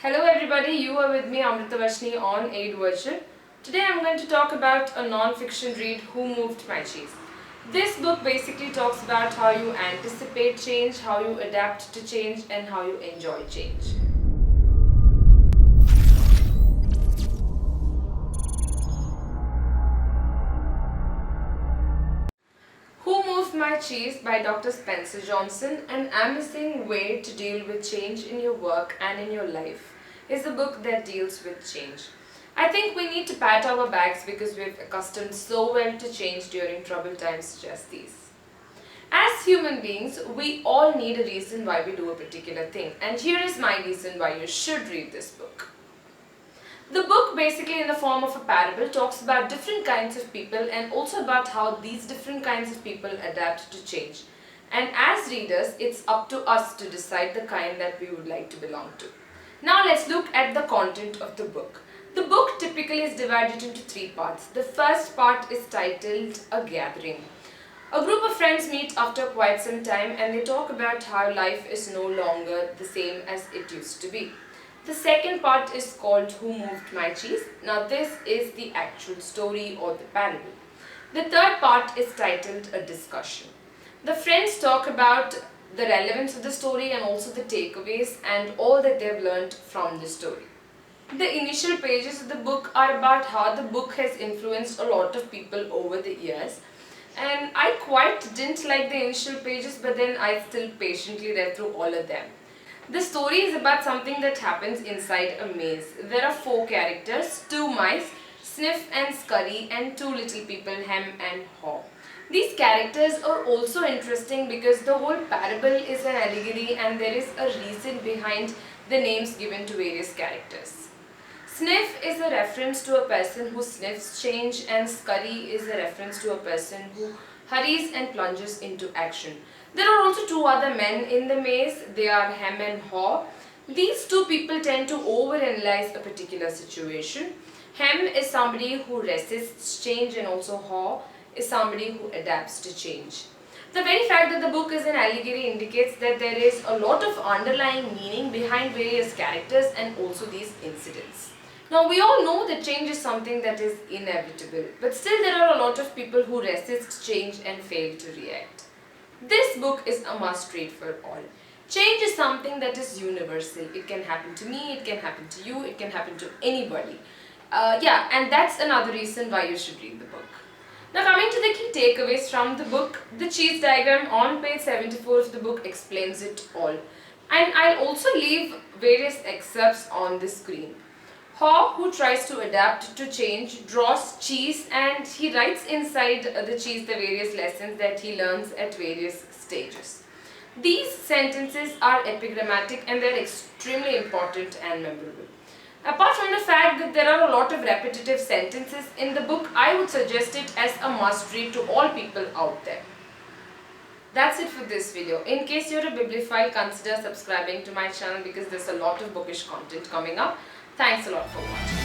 Hello everybody, you are with me Amrita Vashni on Aid Virtual. Today I'm going to talk about a non-fiction read, Who Moved My Cheese. This book basically talks about how you anticipate change, how you adapt to change, and how you enjoy change. Who Moved My Cheese by Dr. Spencer Johnson, An Amazing Way to Deal with Change in Your Work and in Your Life, is a book that deals with change. I think we need to pat our backs because we've accustomed so well to change during troubled times such as these. As human beings, we all need a reason why we do a particular thing, and here is my reason why you should read this book. The book, basically in the form of a parable, talks about different kinds of people and also about how these different kinds of people adapt to change. And as readers, it's up to us to decide the kind that we would like to belong to. Now let's look at the content of the book. The book typically is divided into three parts. The first part is titled A Gathering. A group of friends meet after quite some time and they talk about how life is no longer the same as it used to be. The second part is called Who Moved My Cheese. Now this is the actual story or the parable. The third part is titled A Discussion. The friends talk about the relevance of the story and also the takeaways and all that they've learned from the story. The initial pages of the book are about how the book has influenced a lot of people over the years. And I quite didn't like the initial pages, but then I still patiently read through all of them. The story is about something that happens inside a maze. There are four characters, two mice, Sniff and Scurry, and two little people, Hem and Haw. These characters are also interesting because the whole parable is an allegory and there is a reason behind the names given to various characters. Sniff is a reference to a person who sniffs change, and Scurry is a reference to a person who hurries and plunges into action. There are also two other men in the maze. They are Hem and Haw. These two people tend to overanalyze a particular situation. Hem is somebody who resists change and also Haw is somebody who adapts to change. The very fact that the book is an allegory indicates that there is a lot of underlying meaning behind various characters and also these incidents. Now we all know that change is something that is inevitable, but still there are a lot of people who resist change and fail to react. This book is a must read for all. Change is something that is universal. It can happen to me, it can happen to you, it can happen to anybody. And that's another reason why you should read the book. Now coming to the key takeaways from the book, the cheese diagram on page 74 of the book explains it all. And I'll also leave various excerpts on the screen. Haw, who tries to adapt to change, draws cheese and he writes inside the cheese the various lessons that he learns at various stages. These sentences are epigrammatic and they're extremely important and memorable. Apart from the fact that there are a lot of repetitive sentences in the book, I would suggest it as a must read to all people out there. That's it for this video. In case you're a bibliophile, consider subscribing to my channel because there's a lot of bookish content coming up. Thanks a lot for watching.